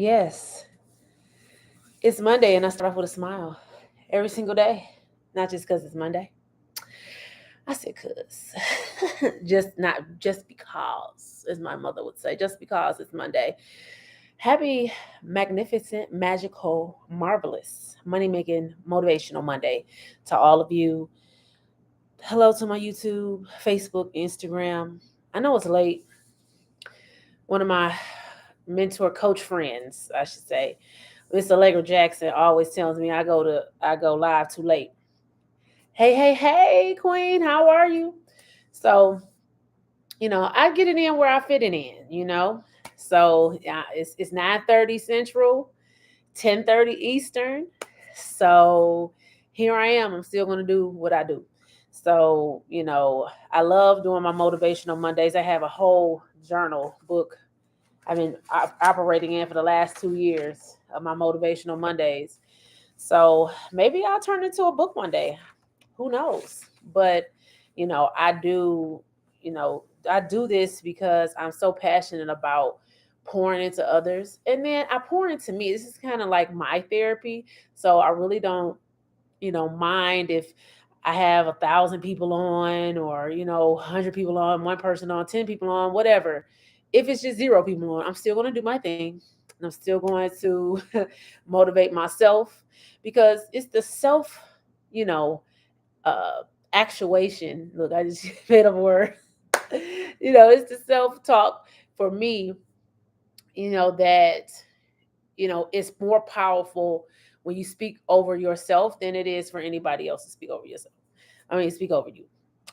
Yes, it's Monday and I start off with a smile every single day. Not just because it's Monday. I said cause. Just not just because, as my mother would say, just because it's Monday. Happy, magnificent, magical, marvelous, money making, motivational Monday to all of you. Hello to my YouTube, Facebook, Instagram. I know it's late. One of my mentor coach friends, I should say, Miss Allegra Jackson always tells me I go live too late. Hey, hey, hey, Queen, how are you? So, I get it in where I fit it in. So yeah, it's 9:30 Central, 10:30 Eastern. So here I am. I'm still gonna do what I do. So, I love doing my motivational Mondays. I have a whole journal book I've been operating in for the last 2 years of my motivational Mondays. So maybe I'll turn it into a book one day. Who knows? But I do, I do this because I'm so passionate about pouring into others, and then I pour into me. This is kind of like my therapy. So I really don't, mind if I have 1,000 people on, or 100 people on, one person on, 10 people on, whatever. If it's just zero people on, I'm still going to do my thing, and I'm still going to motivate myself, because it's the self, you know, uh, actuation. Look, I just made up a word. It's the self talk for me. That it's more powerful when you speak over yourself than it is for anybody else to speak over yourself. I mean, speak over you.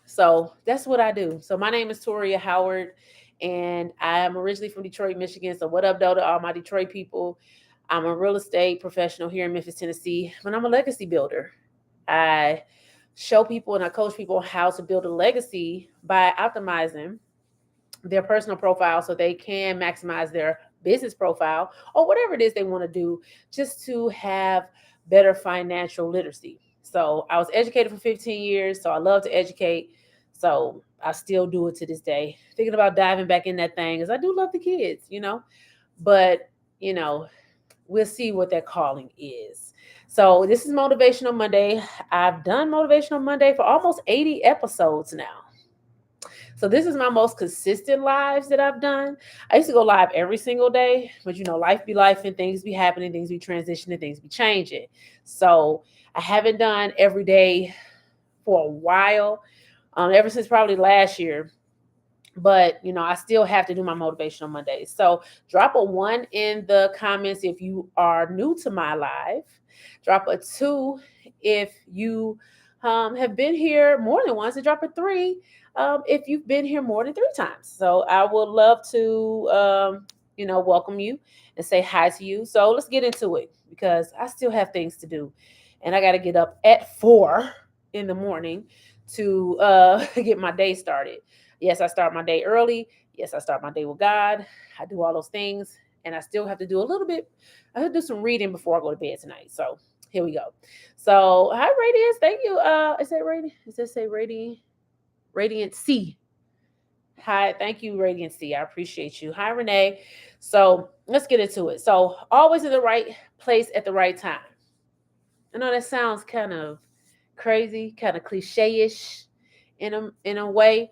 So that's what I do. So my name is Toria Howard, and I'm originally from Detroit, Michigan. So what up, though, to all my Detroit people? I'm a real estate professional here in Memphis, Tennessee, but I'm a legacy builder. I show people and I coach people how to build a legacy by optimizing their personal profile so they can maximize their business profile or whatever it is they want to do, just to have better financial literacy. So I was educated for 15 years, so I love to educate. So I still do it to this day. Thinking about diving back in that thing, because I do love the kids. But, you know, we'll see what that calling is. So this is Motivational Monday. I've done Motivational Monday for almost 80 episodes now. So this is my most consistent lives that I've done. I used to go live every single day, but life be life and things be happening, things be transitioning, things be changing. So I haven't done every day for a while, ever since probably last year. But I still have to do my motivational Mondays. So drop a 1 in the comments if you are new to my live. Drop a 2 if you have been here more than once, and drop a 3 if you've been here more than 3 times. So I would love to welcome you and say hi to you. So let's get into it, because I still have things to do, and I got to get up at 4 in the morning to get my day started. Yes, I start my day early. Yes, I start my day with God. I do all those things. And I still have to do a little bit. I have to do some reading before I go to bed tonight. So here we go. So hi, Radiance. Thank you. Is that Radiant? Does that say Radiant? Radiant C. Hi, thank you, Radiant C. I appreciate you. Hi, Renee. So let's get into it. So always in the right place at the right time. I know that sounds kind of crazy, kind of cliche-ish in a way.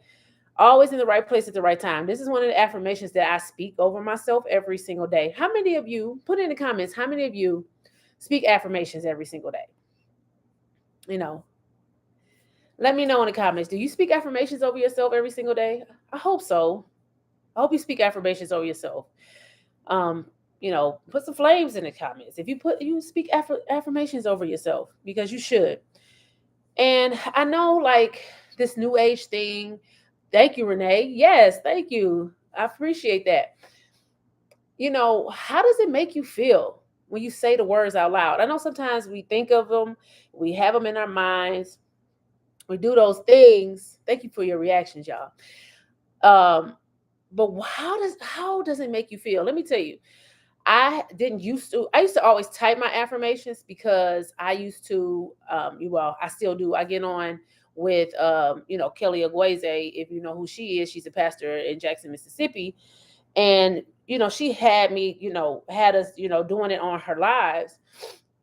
Always in the right place at the right time. This is one of the affirmations that I speak over myself every single day. How many of you, put in the comments, how many of you speak affirmations every single day? You know, let me know in the comments. Do you speak affirmations over yourself every single day? I hope so. I hope you speak affirmations over yourself. Um, put some flames in the comments. If you speak affirmations over yourself, because you should. And I know, like, this new age thing. Thank you, Renee. Yes, thank you. I appreciate that. How does it make you feel when you say the words out loud? I know sometimes we think of them, we have them in our minds, we do those things. Thank you for your reactions, y'all. Um, but how does it make you feel? Let me tell you. I used to always type my affirmations, because I used to, well, I still do. I get on with, Kelly Aguaze. If you know who she is, she's a pastor in Jackson, Mississippi. And, she had me, had us, doing it on her lives.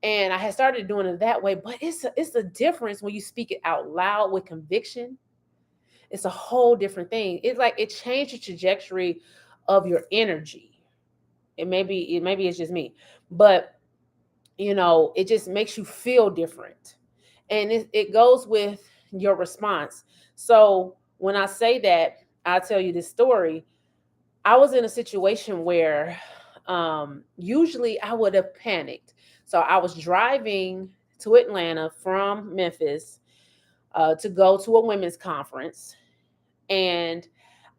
And I had started doing it that way, but it's a difference when you speak it out loud with conviction. It's a whole different thing. It's like it changed the trajectory of your energy. Maybe it's just me, but it just makes you feel different. And it goes with your response. So when I say that, I'll tell you this story. I was in a situation where usually I would have panicked. So I was driving to Atlanta from Memphis to go to a women's conference. And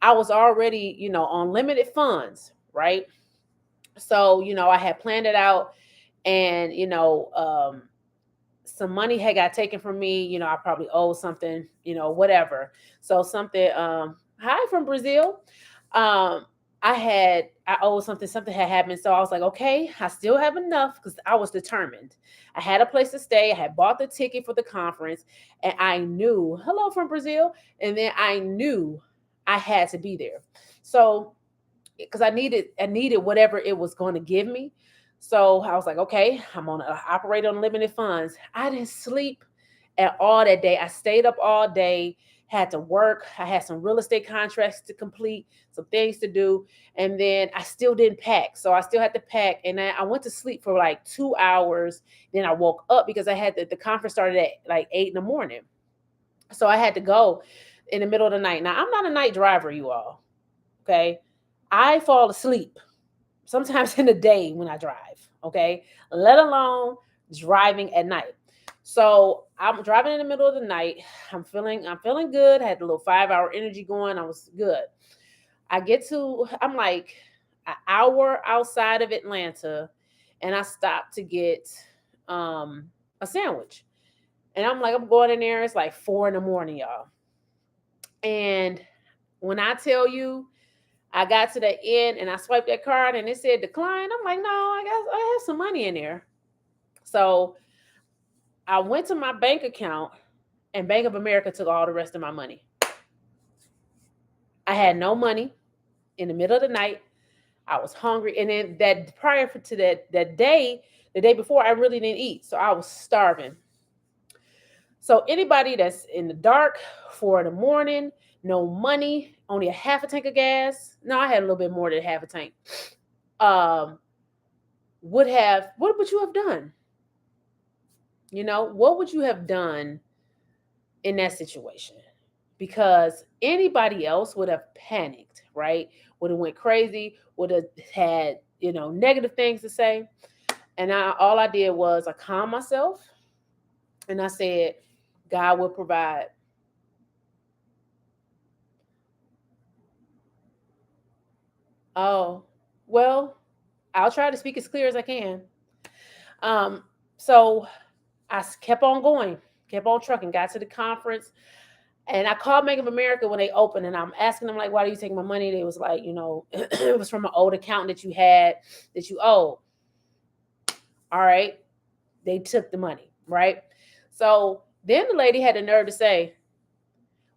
I was already, on limited funds, right? So, I had planned it out, and, some money had got taken from me. I probably owed something, whatever. So something, hi from Brazil. Um, I owed something had happened. So I was like, okay, I still have enough because I was determined. I had a place to stay. I had bought the ticket for the conference, and I knew, hello from Brazil. And then I knew I had to be there. So because I needed whatever it was going to give me. So I was like, okay, I'm on operate on limited funds. I didn't sleep at all that day. I stayed up all day, had to work. I had some real estate contracts to complete, some things to do, and then I still didn't pack. So I still had to pack, and then I went to sleep for like 2 hours. Then I woke up because I had the conference started at like 8 in the morning. So I had to go in the middle of the night. Now I'm not a night driver, you all. Okay. I fall asleep sometimes in the day when I drive, okay? Let alone driving at night. So I'm driving in the middle of the night. I'm feeling good. I had a little 5 hour energy going. I was good. I'm like an hour outside of Atlanta, and I stopped to get a sandwich. And I'm going in there, it's like 4 in the morning, y'all. And when I tell you, I got to the end and I swiped that card and it said decline. I'm like, no, I have some money in there. So I went to my bank account, and Bank of America took all the rest of my money. I had no money in the middle of the night. I was hungry. And then that prior to that day, the day before, I really didn't eat. So I was starving. So anybody that's in the dark, 4 in the morning, no money, only a half a tank of gas. No, I had a little bit more than half a tank. Um, what would you have done? What would you have done in that situation? Because anybody else would have panicked, right? Would have went crazy, would have had, negative things to say. And all I did was I calmed myself and I said, God will provide. Oh, well, I'll try to speak as clear as I can. Um, so kept on going, kept on trucking, got to the conference. And I called Bank of America when they opened, and I'm asking them, like, why do you take my money? They was like, it was from an old account that you had that you owe. All right. They took the money, right? So then the lady had the nerve to say,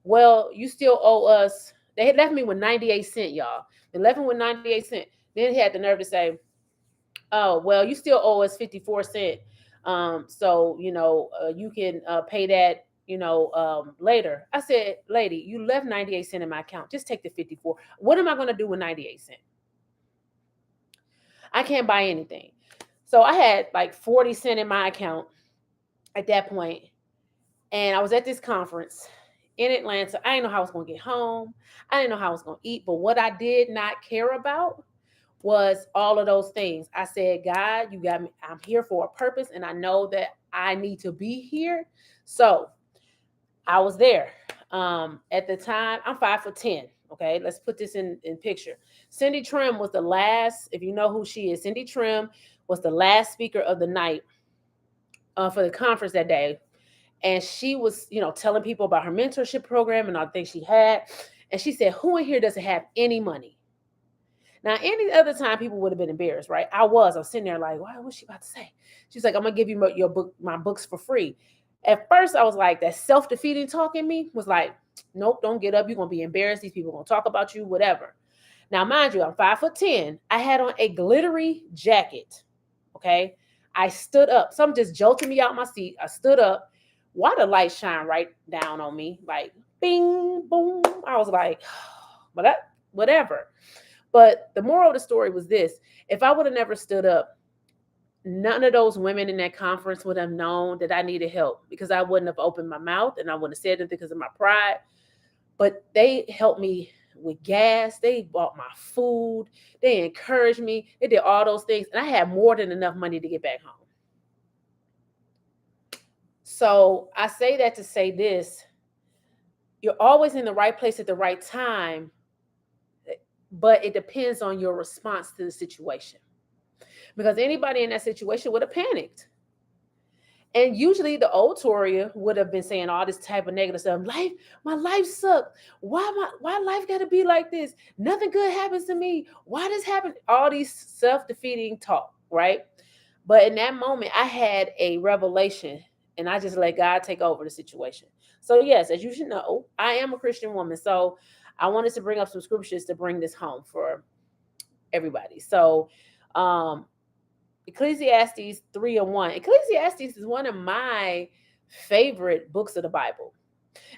well, you still owe us. They had left me with 98 cents, y'all. They left me with 98 cents. Then he had the nerve to say, oh, well, you still owe us 54 cents. So, you can pay that, later. I said, lady, you left 98 cents in my account. Just take the 54. What am I going to do with 98 cents? I can't buy anything. So I had like 40 cents in my account at that point, and I was at this conference in Atlanta. I didn't know how I was going to get home. I didn't know how I was going to eat. But what I did not care about was all of those things. I said, God, you got me. I'm here for a purpose, and I know that I need to be here. So I was there. At the time, I'm 5'10". Okay, let's put this in picture. Cindy Trim was the last, if you know who she is, Cindy Trim was the last speaker of the night for the conference that day. And she was, telling people about her mentorship program and all the things she had. And she said, who in here doesn't have any money? Now, any other time, people would have been embarrassed, right? I was sitting there like, what's she about to say? She's like, I'm gonna give you my books for free. At first, I was like, that self-defeating talk in me was like, nope, don't get up. You're gonna be embarrassed. These people are gonna talk about you, whatever. Now, mind you, I'm 5'10". I had on a glittery jacket. Okay. I stood up. Something just jolted me out my seat. I stood up. Why the light shine right down on me? Like bing, boom. I was like, but that, whatever. But the moral of the story was this: if I would have never stood up, none of those women in that conference would have known that I needed help, because I wouldn't have opened my mouth and I wouldn't have said anything because of my pride. But they helped me with gas. They bought my food. They encouraged me. They did all those things. And I had more than enough money to get back home. So I say that to say this: you're always in the right place at the right time, but it depends on your response to the situation. Because anybody in that situation would have panicked. And usually the old Toria would have been saying all this type of negative stuff. My life sucked. Why life gotta be like this? Nothing good happens to me. Why this happened? All these self-defeating talk, right? But in that moment, I had a revelation, and I just let God take over the situation. So yes, as you should know, I am a Christian woman. So I wanted to bring up some scriptures to bring this home for everybody. So um Ecclesiastes 3:1. Ecclesiastes is one of my favorite books of the Bible.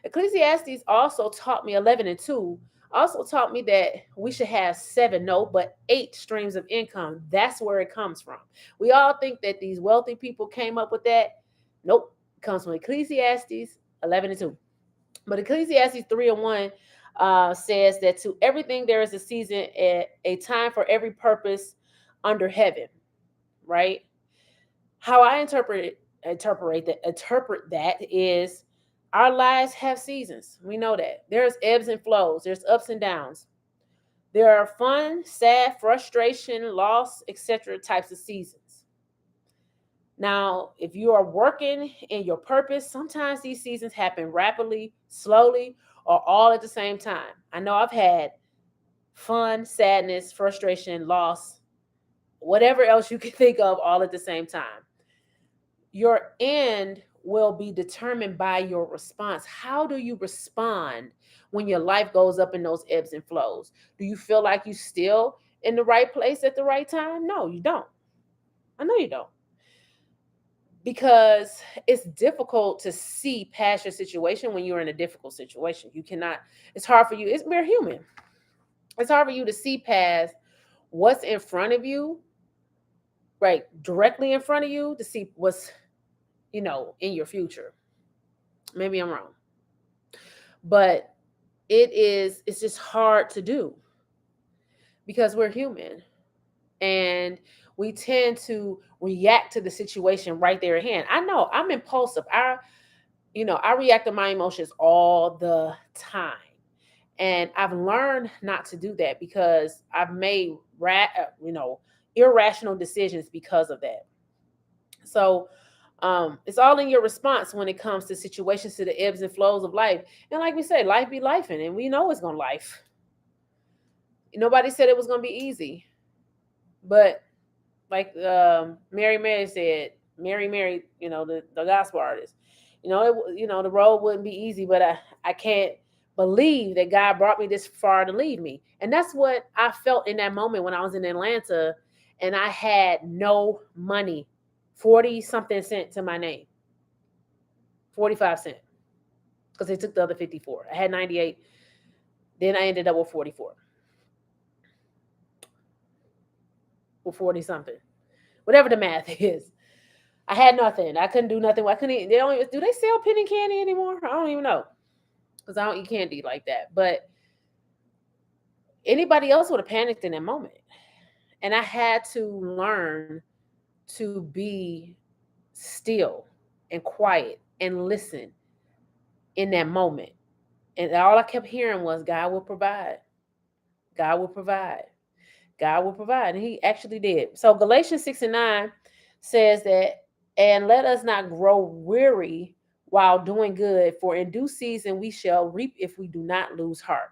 Ecclesiastes also taught me 11:2. Also taught me that we should have seven, no, but eight streams of income. That's where it comes from. We all think that these wealthy people came up with that. Nope. It comes from Ecclesiastes 11:2. But Ecclesiastes 3:1 says that to everything there is a season, a time for every purpose under heaven, right? How I interpret that is, our lives have seasons. We know that. There's ebbs and flows, there's ups and downs. There are fun, sad, frustration, loss, etc. types of seasons. Now, if you are working in your purpose, sometimes these seasons happen rapidly, slowly, or all at the same time. I know I've had fun, sadness, frustration, loss, whatever else you can think of all at the same time. Your end will be determined by your response. How do you respond when your life goes up in those ebbs and flows? Do you feel like you still in the right place at the right time? No, you don't. I know you don't. Because it's difficult to see past your situation when you're in a difficult situation. You cannot, it's hard for you. We're human. It's hard for you to see past what's in front of you, right? Directly in front of you, to see what's, in your future. Maybe I'm wrong. But it's just hard to do because we're human, and we tend to react to the situation right there at hand. I know I'm impulsive. I react to my emotions all the time. And I've learned not to do that because I've made irrational decisions because of that. So it's all in your response when it comes to situations, to the ebbs and flows of life. And like we say, life be lifing, and we know it's gonna life. Nobody said it was gonna be easy, but like Mary said, Mary, the gospel artist, the road wouldn't be easy, but I can't believe that God brought me this far to leave me. And that's what I felt in that moment when I was in Atlanta and I had no money, 40 something cent to my name, 45 cent, because they took the other 54. I had 98. Then I ended up with 44 or 40 something, whatever the math is. I had nothing. I couldn't do nothing. I couldn't eat. Do they sell penny candy anymore? I don't even know, because I don't eat candy like that. But anybody else would have panicked in that moment. And I had to learn to be still and quiet and listen in that moment. And all I kept hearing was, God will provide. God will provide. God will provide. And he actually did. So Galatians 6:9 says that, and let us not grow weary while doing good, for in due season we shall reap if we do not lose heart.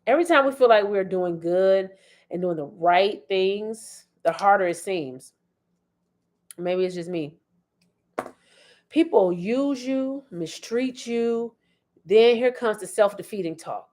Every time we feel like we're doing good and doing the right things, the harder it seems. Maybe it's just me. People use you, mistreat you. Then here comes the self-defeating talk.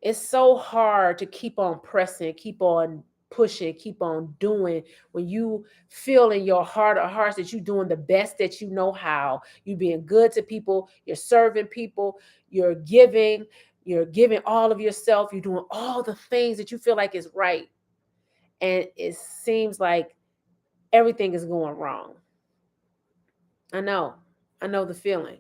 It's so hard to keep on pressing, keep on pushing, keep on doing when you feel in your heart of hearts that you're doing the best that you know how. You're being good to people, you're serving people, you're giving, you're giving all of yourself, you're doing all the things that you feel like is right. And it seems like everything is going wrong. I know. I know the feeling.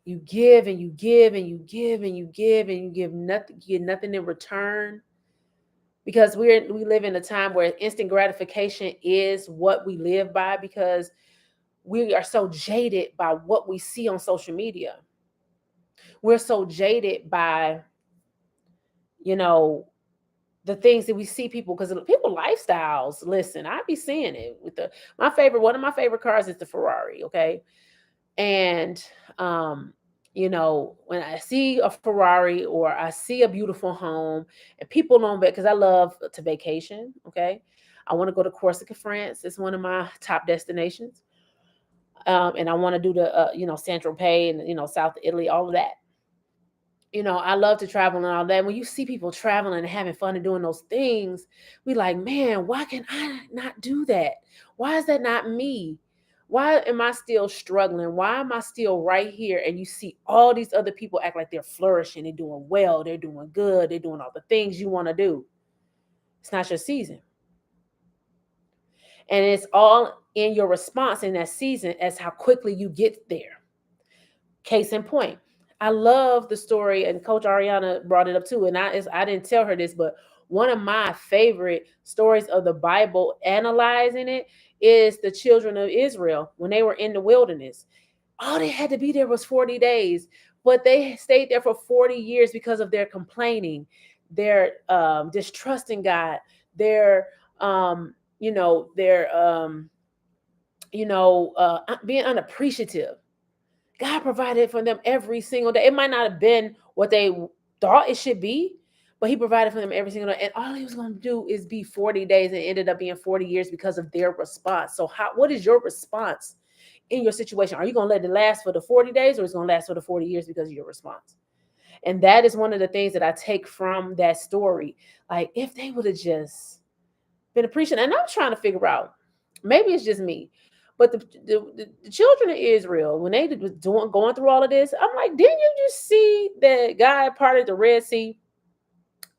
You give and you give and you give and you give and you give nothing, you get nothing in return, because we live in a time where instant gratification is what we live by, because we are so jaded by what we see on social media. We're so jaded by, you know, the things that we see people, because people lifestyles. Listen, I be seeing it with one of my favorite cars is the Ferrari. Okay. And when I see a Ferrari or I see a beautiful home, and people know that, because I love to vacation. Okay. I want to go to Corsica, France. It's one of my top destinations. And I want to do the Saint Tropez and South Italy, all of that. I love to travel and all that. When you see people traveling and having fun and doing those things, we like, man, why can I not do that? Why is that not me? Why am I still struggling? Why am I still right here? And you see all these other people act like they're flourishing, they're doing well, they're doing good, they're doing all the things you want to do. It's not your season. And it's all in your response in that season as how quickly you get there. Case in point, I love the story, and Coach Ariana brought it up too. And I didn't tell her this, but one of my favorite stories of the Bible, analyzing it, is the children of Israel when they were in the wilderness. All they had to be there was 40 days, but they stayed there for 40 years because of their complaining, their distrusting God, their being unappreciative. God provided for them every single day. It might not have been what they thought it should be, but He provided for them every single day. And all He was going to do is be 40 days, and it ended up being 40 years because of their response. So what is your response in your situation? Are you going to let it last for the 40 days, or is it going to last for the 40 years because of your response? And that is one of the things that I take from that story. Like, if they would have just been appreciative. And I'm trying to figure out, maybe it's just me, but the children of Israel, when they was going through all of this, I'm like, didn't you just see that God parted the Red Sea?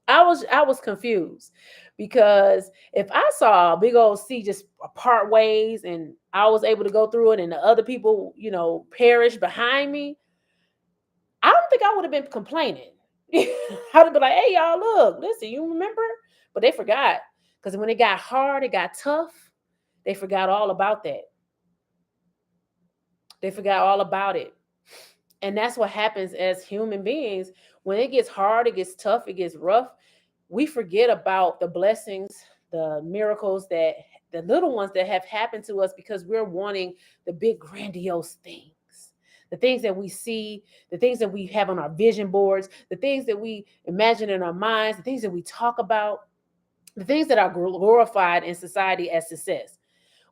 I was confused, because if I saw a big old sea just part ways and I was able to go through it, and the other people, perished behind me, I don't think I would have been complaining. I would have been like, hey, y'all, look, listen, you remember? But they forgot, because when it got hard, it got tough. They forgot all about that. They forgot all about it. And that's what happens as human beings. When it gets hard, it gets tough, it gets rough, we forget about the blessings, the miracles, that the little ones that have happened to us, because we're wanting the big grandiose things. The things that we see, the things that we have on our vision boards, the things that we imagine in our minds, the things that we talk about, the things that are glorified in society as success.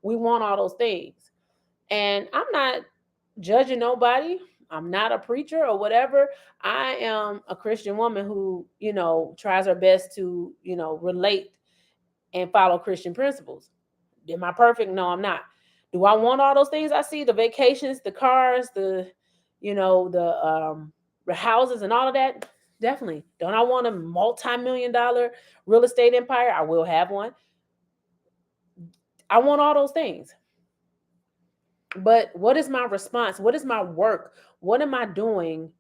We want all those things. And I'm not judging nobody. I'm not a preacher or whatever. I am a Christian woman who, tries her best to, relate and follow Christian principles. Am I perfect? No, I'm not. Do I want all those things I see? The vacations, the cars, the houses and all of that? Definitely. Don't I want a multi-million-dollar real estate empire? I will have one. I want all those things. But what is my response? What is my work? What am I doing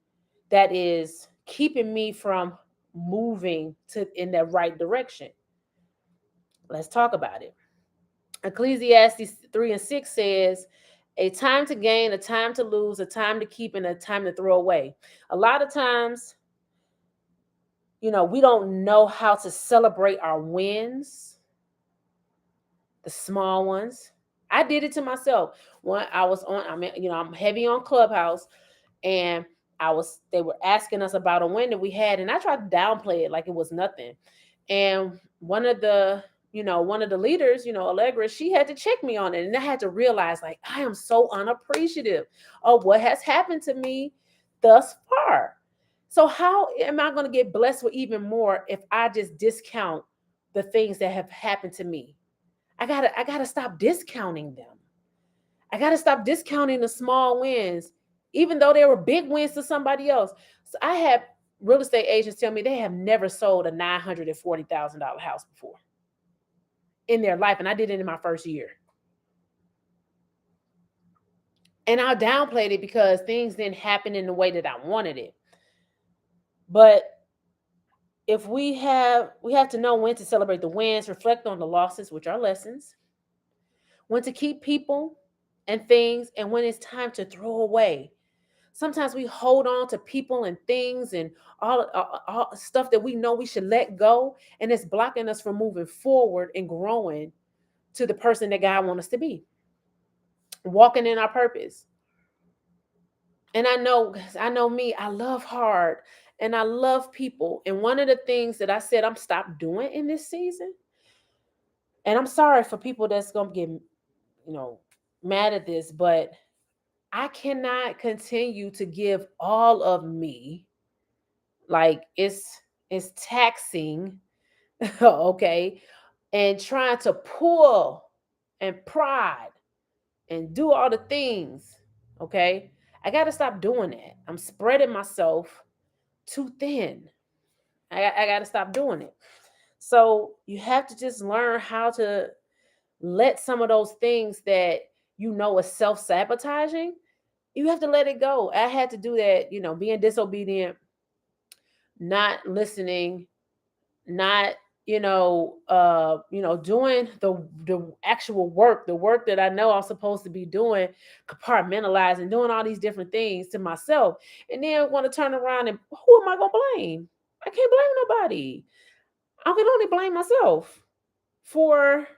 that is keeping me from moving in the right direction? Let's talk about it. Ecclesiastes 3:6 says, a time to gain, a time to lose, a time to keep, and a time to throw away. A lot of times, we don't know how to celebrate our wins, the small ones. I did it to myself. When I was on, I'm heavy on Clubhouse, and they were asking us about a win that we had, and I tried to downplay it like it was nothing. And one of the leaders, Allegra, she had to check me on it, and I had to realize, like, I am so unappreciative of what has happened to me thus far. So how am I going to get blessed with even more if I just discount the things that have happened to me? I gotta stop discounting them. I gotta stop discounting the small wins, even though they were big wins to somebody else. So I have real estate agents tell me they have never sold a $940,000 house before in their life, and I did it in my first year. And I downplayed it because things didn't happen in the way that I wanted it. But if we have to know when to celebrate the wins, reflect on the losses, which are lessons, when to keep people and things, and when it's time to throw away. Sometimes we hold on to people and things and all stuff that we know we should let go, and it's blocking us from moving forward and growing to the person that God wants us to be, walking in our purpose. And I know me, I love hard and I love people. And one of the things that I said I'm stopped doing in this season, and I'm sorry for people that's gonna get mad at this, but I cannot continue to give all of me. Like it's taxing, okay, and trying to pull and pride and do all the things, okay. I got to stop doing that. I'm spreading myself too thin. I got to stop doing it. So you have to just learn how to let some of those things that is self-sabotaging, you have to let it go. I had to do that, being disobedient, not listening, not doing the actual work, the work that I know I'm supposed to be doing, compartmentalizing, doing all these different things to myself, and then want to turn around and who am I gonna blame? I can't blame nobody. I can only blame myself for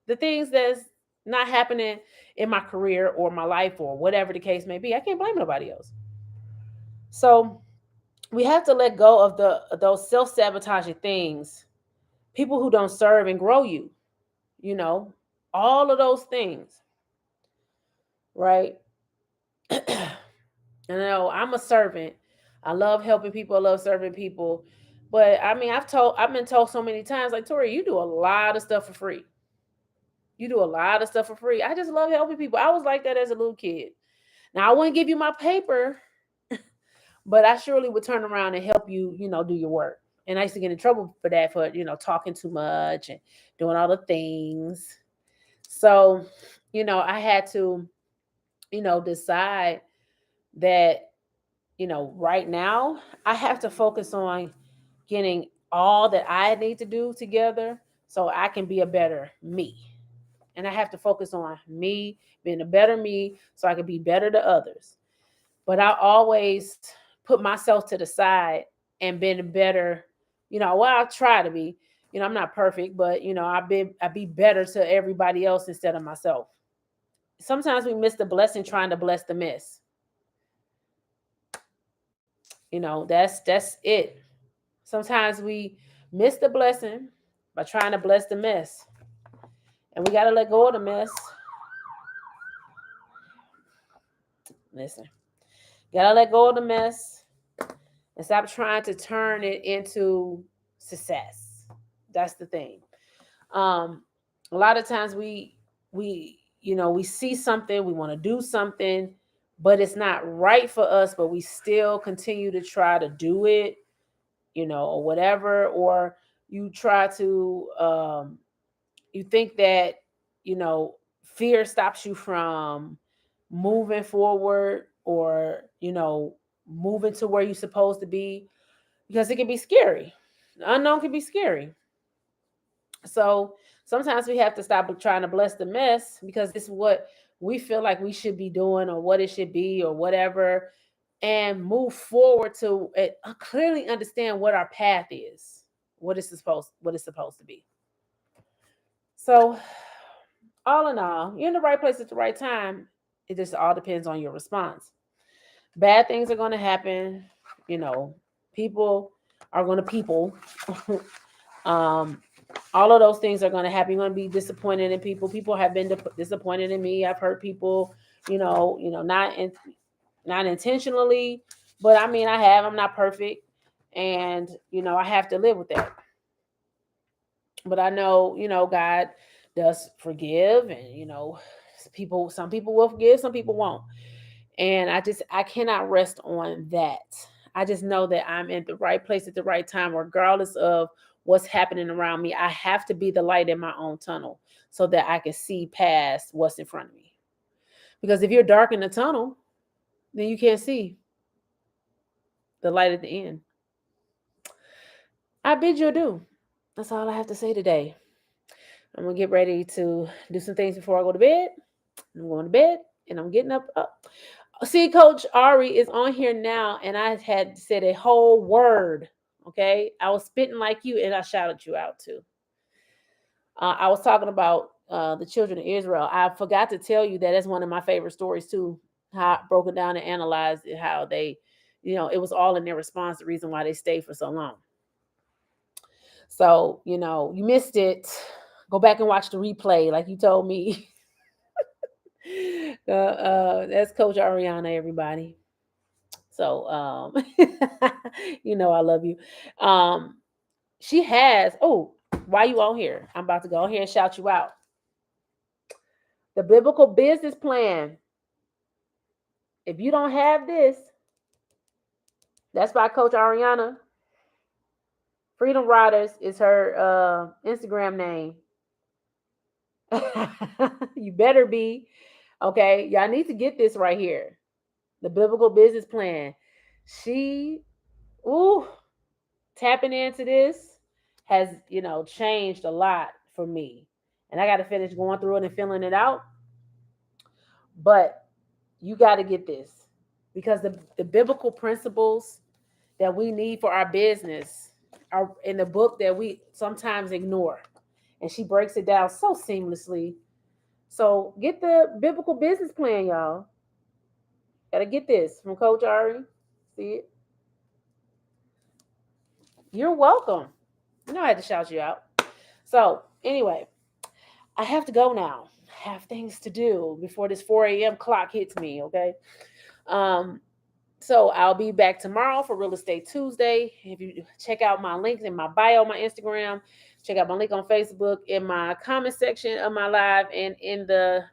the things that's not happening in my career or my life or whatever the case may be. I can't blame nobody else. So we have to let go of those self-sabotaging things, people who don't serve and grow you, you know, all of those things, right? I know I'm a servant. I love helping people. I love serving people. But I mean, I've been told so many times, like, Tori, you do a lot of stuff for free. You do a lot of stuff for free. I just love helping people. I was like that as a little kid. Now I wouldn't give you my paper, but I surely would turn around and help you, do your work. And I used to get in trouble for that, for, talking too much and doing all the things. So, I had to, decide that, right now I have to focus on getting all that I need to do together so I can be a better me. And I have to focus on me being a better me so I can be better to others. But I always put myself to the side and been better, I try to be. I'm not perfect, but I be better to everybody else instead of myself. Sometimes we miss the blessing trying to bless the miss. That's it. Sometimes we miss the blessing by trying to bless the mess. And we gotta let go of the mess. Listen. Gotta let go of the mess and stop trying to turn it into success. That's the thing. Um, a lot of times we see something, we want to do something, but it's not right for us, but we still continue to try to do it, or whatever, or you try to you think that you know fear stops you from moving forward, or moving to where you're supposed to be, because it can be scary. The unknown can be scary. So sometimes we have to stop trying to bless the mess because it's what we feel like we should be doing, or what it should be, or whatever, and move forward to clearly understand what our path is, what it's supposed to be. So all in all, you're in the right place at the right time. It just all depends on your response. Bad things are going to happen. You know, people are going to people. um, all of those things are going to happen. You're going to be disappointed in people. People have been disappointed in me. I've hurt people. Not intentionally, but I mean, I have. I'm not perfect. And, I have to live with that. But I know, God does forgive, and, some people will forgive, some people won't. And I cannot rest on that. I just know that I'm in the right place at the right time, regardless of what's happening around me. I have to be the light in my own tunnel so that I can see past what's in front of me. Because if you're dark in the tunnel, then you can't see the light at the end. I bid you adieu. That's all I have to say today. I'm going to get ready to do some things before I go to bed. I'm going to bed and I'm getting up. See, Coach Ari is on here now, and I had said a whole word. Okay, I was spitting like you, and I shouted you out too. I was talking about the children of Israel. I forgot to tell you that that's one of my favorite stories too. How I broke it down and analyzed it, how they, it was all in their response. The reason why they stayed for so long. So you missed it. Go back and watch the replay, like you told me. That's Coach Ariana, everybody. So, I love you. She has, why you on here? I'm about to go on here and shout you out. The biblical business plan. If you don't have this, that's by Coach Ariana. Freedom Riders is her Instagram name. You better be. Okay, y'all need to get this right here. The biblical business plan. She, tapping into this has, changed a lot for me. And I got to finish going through it and filling it out. But you got to get this, because the biblical principles that we need for our business are in the book that we sometimes ignore. And she breaks it down so seamlessly. So get the biblical business plan, y'all. Got to get this from Coach Ari. See it? You're welcome. I had to shout you out. So anyway, I have to go now. I have things to do before this 4 a.m. clock hits me, okay? So I'll be back tomorrow for Real Estate Tuesday. If you check out my links in my bio, my Instagram, check out my link on Facebook, in my comment section of my live, and in the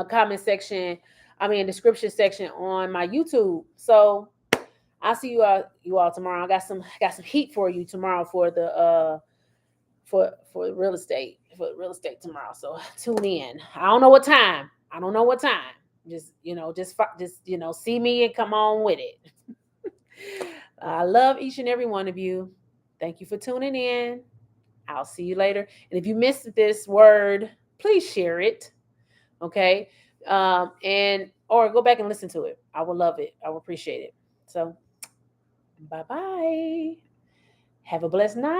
comment section, description section on my YouTube. So I'll see you all tomorrow. I got some heat for you tomorrow for the for real estate tomorrow. So tune in. I don't know what time. Just see me and come on with it. I love each and every one of you. Thank you for tuning in. I'll see you later. And if you missed this word, please share it. Okay. And or go back and listen to it. I would love it. I would appreciate it. So bye-bye. Have a blessed night.